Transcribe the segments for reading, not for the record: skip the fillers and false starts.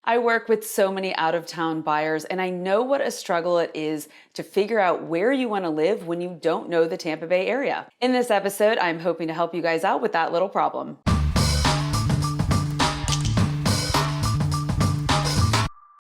I work with so many out-of-town buyers, and I know what a struggle it is to figure out where you want to live when you don't know the Tampa Bay area. In this episode, I'm hoping to help you guys out with that little problem.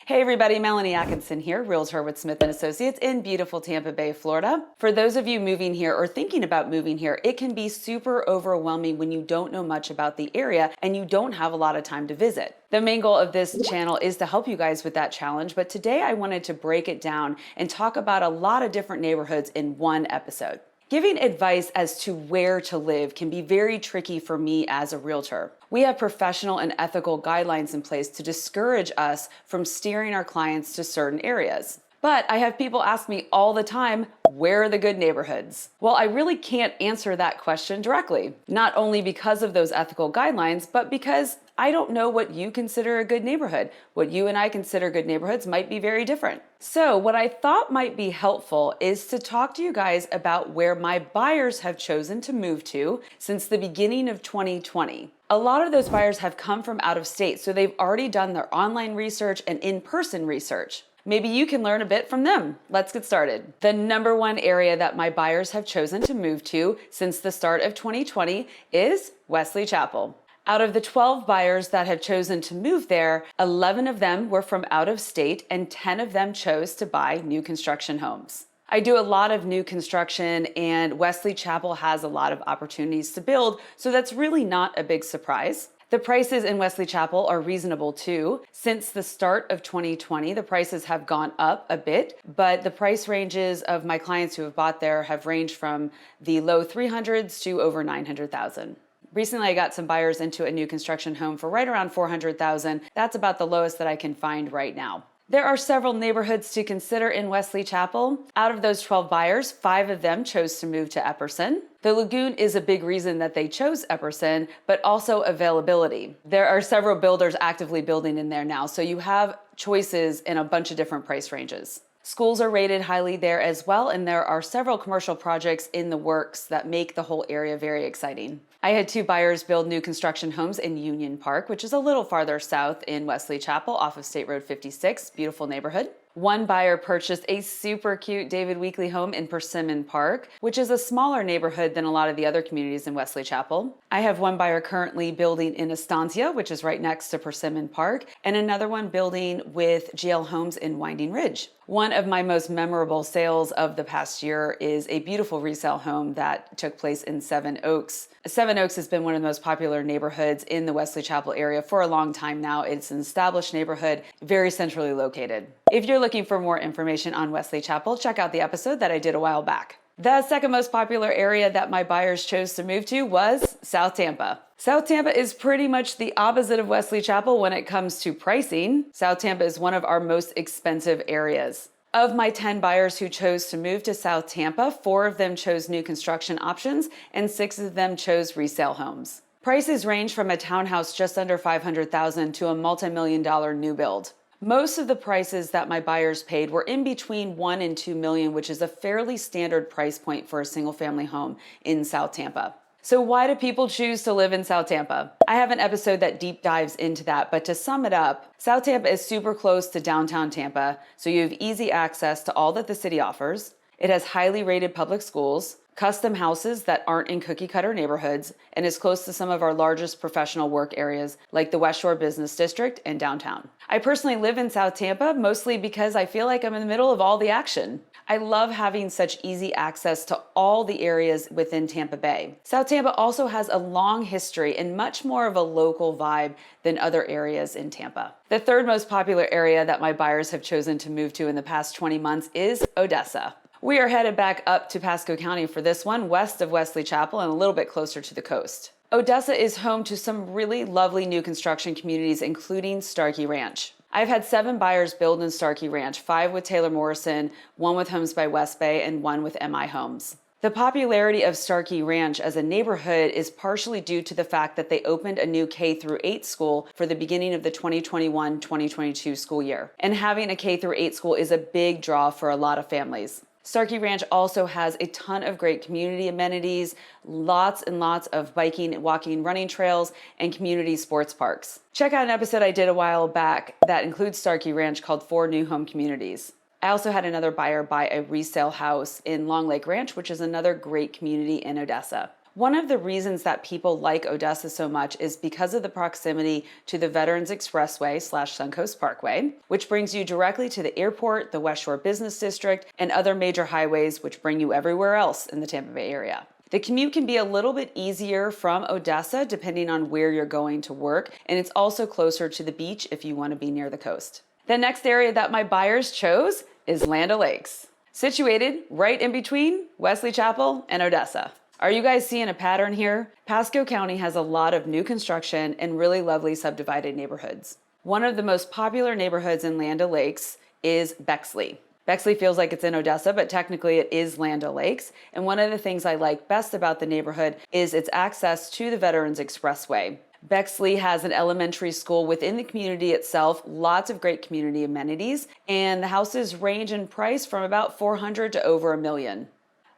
Hey everybody, Melanie Atkinson here, Realtor with Smith & Associates in beautiful Tampa Bay, Florida. For those of you moving here or thinking about moving here, it can be super overwhelming when you don't know much about the area and you don't have a lot of time to visit. The main goal of this channel is to help you guys with that challenge, but today I wanted to break it down and talk about a lot of different neighborhoods in one episode. Giving advice as to where to live can be very tricky for me as a realtor. We have professional and ethical guidelines in place to discourage us from steering our clients to certain areas. But I have people ask me all the time, where are the good neighborhoods? Well, I really can't answer that question directly, not only because of those ethical guidelines, but because I don't know what you consider a good neighborhood. What you and I consider good neighborhoods might be very different. So what I thought might be helpful is to talk to you guys about where my buyers have chosen to move to since the beginning of 2020. A lot of those buyers have come from out of state, so they've already done their online research and in-person research. Maybe you can learn a bit from them. Let's get started. The number one area that my buyers have chosen to move to since the start of 2020 is Wesley Chapel. Out of the 12 buyers that have chosen to move there, 11 of them were from out of state and 10 of them chose to buy new construction homes. I do a lot of new construction and Wesley Chapel has a lot of opportunities to build, so that's really not a big surprise. The prices in Wesley Chapel are reasonable too. Since the start of 2020, the prices have gone up a bit, but the price ranges of my clients who have bought there have ranged from the low 300s to over 900,000. Recently, I got some buyers into a new construction home for right around 400,000. That's about the lowest that I can find right now. There are several neighborhoods to consider in Wesley Chapel. Out of those 12 buyers, 5 of them chose to move to Epperson. The Lagoon is a big reason that they chose Epperson, but also availability. There are several builders actively building in there now, so you have choices in a bunch of different price ranges. Schools are rated highly there as well, and there are several commercial projects in the works that make the whole area very exciting. I had 2 buyers build new construction homes in Union Park, which is a little farther south in Wesley Chapel off of State Road 56, beautiful neighborhood. One buyer purchased a super cute David Weekley home in Persimmon Park, which is a smaller neighborhood than a lot of the other communities in Wesley Chapel. I have one buyer currently building in Estancia, which is right next to Persimmon Park, and another one building with GL Homes in Winding Ridge. One of my most memorable sales of the past year is a beautiful resale home that took place in Seven Oaks. Seven Oaks has been one of the most popular neighborhoods in the Wesley Chapel area for a long time now. It's an established neighborhood, very centrally located. If you're looking for more information on Wesley Chapel, check out the episode that I did a while back. The second most popular area that my buyers chose to move to was South Tampa. South Tampa is pretty much the opposite of Wesley Chapel when it comes to pricing. South Tampa is one of our most expensive areas. Of my 10 buyers who chose to move to South Tampa, 4 of them chose new construction options and 6 of them chose resale homes. Prices range from a townhouse just under $500,000 to a multi-million-dollar new build. Most of the prices that my buyers paid were in between $1 and $2 million, which is a fairly standard price point for a single-family home in South Tampa. So why do people choose to live in South Tampa? I have an episode that deep dives into that, but to sum it up, South Tampa is super close to downtown Tampa, so you have easy access to all that the city offers. It has highly rated public schools, custom houses that aren't in cookie-cutter neighborhoods, and is close to some of our largest professional work areas like the West Shore Business District and downtown. I personally live in South Tampa mostly because I feel like I'm in the middle of all the action. I love having such easy access to all the areas within Tampa Bay. South Tampa also has a long history and much more of a local vibe than other areas in Tampa. The third most popular area that my buyers have chosen to move to in the past 20 months is Odessa. We are headed back up to Pasco County for this one, west of Wesley Chapel and a little bit closer to the coast. Odessa is home to some really lovely new construction communities, including Starkey Ranch. I've had 7 buyers build in Starkey Ranch, 5 with Taylor Morrison, 1 with Homes by West Bay, and 1 with MI Homes. The popularity of Starkey Ranch as a neighborhood is partially due to the fact that they opened a new K-8 school for the beginning of the 2021-2022 school year. And having a K-8 school is a big draw for a lot of families. Starkey Ranch also has a ton of great community amenities, lots and lots of biking, walking, running trails, and community sports parks. Check out an episode I did a while back that includes Starkey Ranch called 4 New Home Communities. I also had another buyer buy a resale house in Long Lake Ranch, which is another great community in Odessa. One of the reasons that people like Odessa so much is because of the proximity to the Veterans Expressway / Suncoast Parkway, which brings you directly to the airport, the West Shore Business District, and other major highways which bring you everywhere else in the Tampa Bay area. The commute can be a little bit easier from Odessa depending on where you're going to work, and it's also closer to the beach if you want to be near the coast. The next area that my buyers chose is Land O'Lakes, situated right in between Wesley Chapel and Odessa. Are you guys seeing a pattern here? Pasco County has a lot of new construction and really lovely subdivided neighborhoods. One of the most popular neighborhoods in Land O'Lakes is Bexley. Bexley feels like it's in Odessa, but technically it is Land O'Lakes. And one of the things I like best about the neighborhood is its access to the Veterans Expressway. Bexley has an elementary school within the community itself, lots of great community amenities, and the houses range in price from about $400,000 to over $1 million.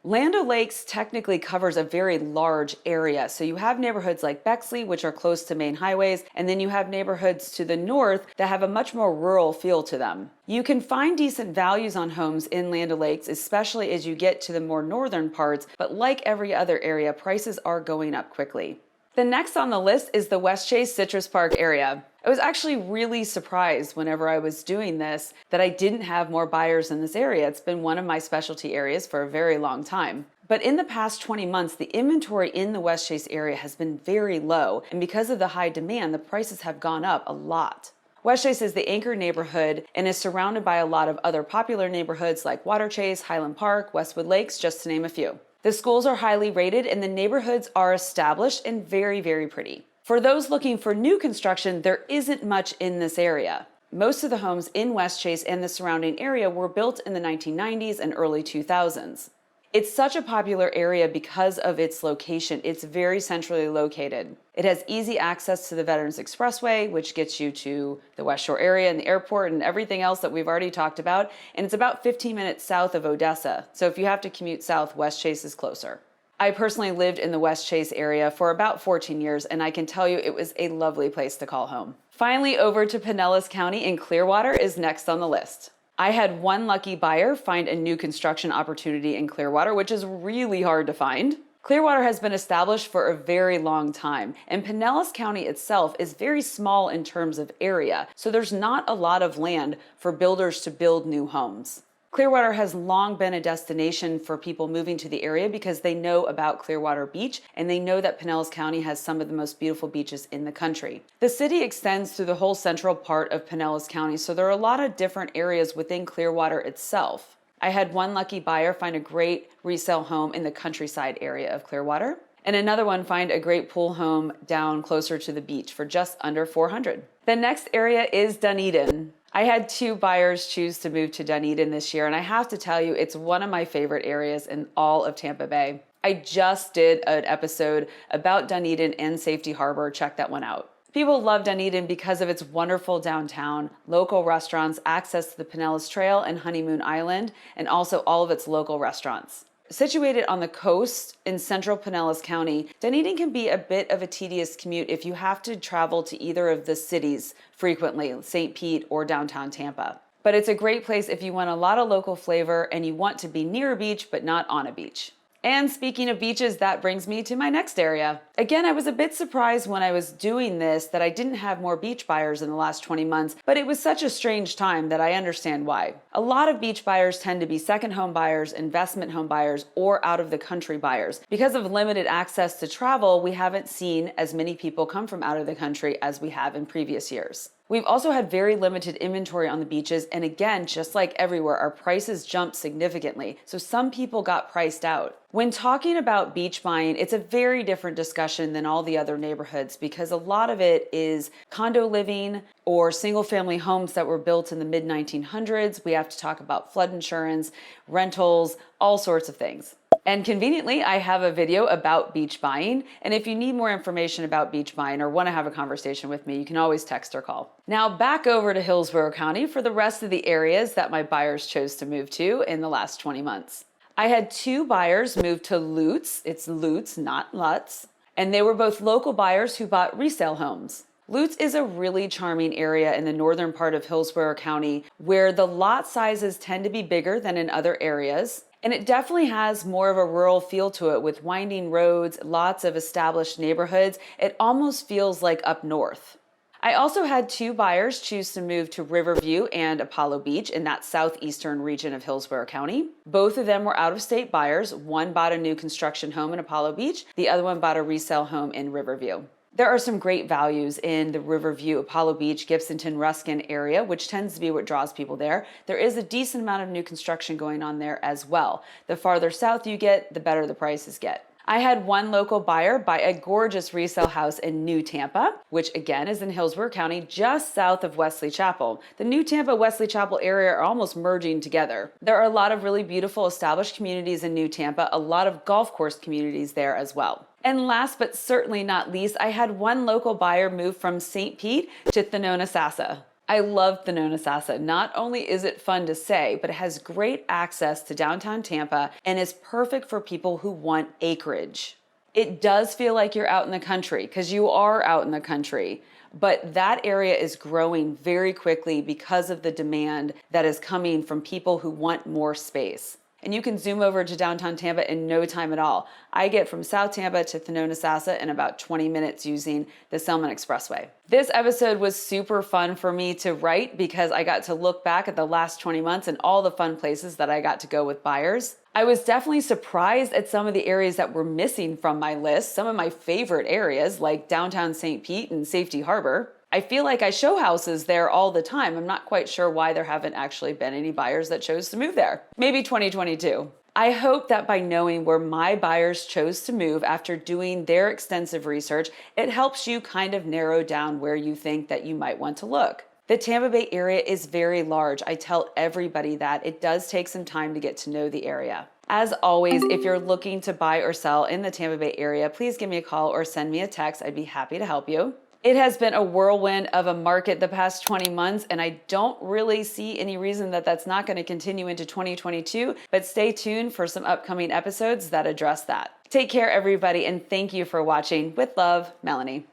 Land O'Lakes technically covers a very large area. So you have neighborhoods like Bexley, which are close to main highways, and then you have neighborhoods to the north that have a much more rural feel to them. You can find decent values on homes in Land O'Lakes, especially as you get to the more northern parts, but like every other area, prices are going up quickly. The next on the list is the Westchase Citrus Park area. I was actually really surprised whenever I was doing this that I didn't have more buyers in this area. It's been one of my specialty areas for a very long time. But in the past 20 months, the inventory in the Westchase area has been very low, and because of the high demand, the prices have gone up a lot. Westchase is the anchor neighborhood and is surrounded by a lot of other popular neighborhoods like Waterchase, Highland Park, Westwood Lakes, just to name a few. The schools are highly rated and the neighborhoods are established and very, very pretty. For those looking for new construction, there isn't much in this area. Most of the homes in Westchase and the surrounding area were built in the 1990s and early 2000s. It's such a popular area because of its location. It's very centrally located. It has easy access to the Veterans Expressway, which gets you to the West Shore area and the airport and everything else that we've already talked about. And it's about 15 minutes south of Odessa. So if you have to commute south, Westchase is closer. I personally lived in the Westchase area for about 14 years, and I can tell you it was a lovely place to call home. Finally, over to Pinellas County in Clearwater is next on the list. I had one lucky buyer find a new construction opportunity in Clearwater, which is really hard to find. Clearwater has been established for a very long time, and Pinellas County itself is very small in terms of area, so there's not a lot of land for builders to build new homes. Clearwater has long been a destination for people moving to the area because they know about Clearwater Beach and they know that Pinellas County has some of the most beautiful beaches in the country. The city extends through the whole central part of Pinellas County, so there are a lot of different areas within Clearwater itself. I had one lucky buyer find a great resale home in the countryside area of Clearwater, and another one find a great pool home down closer to the beach for just under $400,000. The next area is Dunedin. I had two buyers choose to move to Dunedin this year, and I have to tell you, it's one of my favorite areas in all of Tampa Bay. I just did an episode about Dunedin and Safety Harbor. Check that one out. People love Dunedin because of its wonderful downtown, local restaurants, access to the Pinellas Trail and Honeymoon Island, and also all of its local restaurants. Situated on the coast in central Pinellas County, Dunedin can be a bit of a tedious commute if you have to travel to either of the cities frequently, St. Pete or downtown Tampa. But it's a great place if you want a lot of local flavor and you want to be near a beach but not on a beach. And speaking of beaches, that brings me to my next area. Again, I was a bit surprised when I was doing this that I didn't have more beach buyers in the last 20 months, but it was such a strange time that I understand why. A lot of beach buyers tend to be second home buyers, investment home buyers, or out of the country buyers. Because of limited access to travel, we haven't seen as many people come from out of the country as we have in previous years. We've also had very limited inventory on the beaches, and again, just like everywhere, our prices jumped significantly, so some people got priced out. When talking about beach buying, it's a very different discussion than all the other neighborhoods because a lot of it is condo living or single-family homes that were built in the mid-1900s. We have to talk about flood insurance, rentals, all sorts of things. And conveniently, I have a video about beach buying. And if you need more information about beach buying or want to have a conversation with me, you can always text or call. Now back over to Hillsborough County for the rest of the areas that my buyers chose to move to in the last 20 months. I had two buyers move to Lutz. It's Lutz, not Lutz. And they were both local buyers who bought resale homes. Lutz is a really charming area in the northern part of Hillsborough County where the lot sizes tend to be bigger than in other areas. And it definitely has more of a rural feel to it with winding roads, lots of established neighborhoods. It almost feels like up north. I also had two buyers choose to move to Riverview and Apollo Beach in that southeastern region of Hillsborough County. Both of them were out-of-state buyers. One bought a new construction home in Apollo Beach. The other one bought a resale home in Riverview. There are some great values in the Riverview, Apollo Beach, Gibsonton, Ruskin area, which tends to be what draws people there. There is a decent amount of new construction going on there as well. The farther south you get, the better the prices get. I had one local buyer buy a gorgeous resale house in New Tampa, which again is in Hillsborough County, just south of Wesley Chapel. The New Tampa Wesley Chapel area are almost merging together. There are a lot of really beautiful established communities in New Tampa, a lot of golf course communities there as well. And last but certainly not least, I had one local buyer move from St. Pete to Thonotosassa. I love Thonotosassa. Not only is it fun to say, but it has great access to downtown Tampa and is perfect for people who want acreage. It does feel like you're out in the country because you are out in the country, but that area is growing very quickly because of the demand that is coming from people who want more space. And you can zoom over to downtown Tampa in no time at all. I get from South Tampa to Thonotosassa in about 20 minutes using the Selman Expressway. This episode was super fun for me to write because I got to look back at the last 20 months and all the fun places that I got to go with buyers. I was definitely surprised at some of the areas that were missing from my list, some of my favorite areas like downtown St. Pete and Safety Harbor. I feel like I show houses there all the time. I'm not quite sure why there haven't actually been any buyers that chose to move there. Maybe 2022. I hope that by knowing where my buyers chose to move after doing their extensive research, it helps you kind of narrow down where you think that you might want to look. The Tampa Bay area is very large. I tell everybody that. It does take some time to get to know the area. As always, if you're looking to buy or sell in the Tampa Bay area, please give me a call or send me a text. I'd be happy to help you. It has been a whirlwind of a market the past 20 months, and I don't really see any reason that that's not going to continue into 2022, but stay tuned for some upcoming episodes that address that. Take care, everybody, and thank you for watching. With love, Melanie.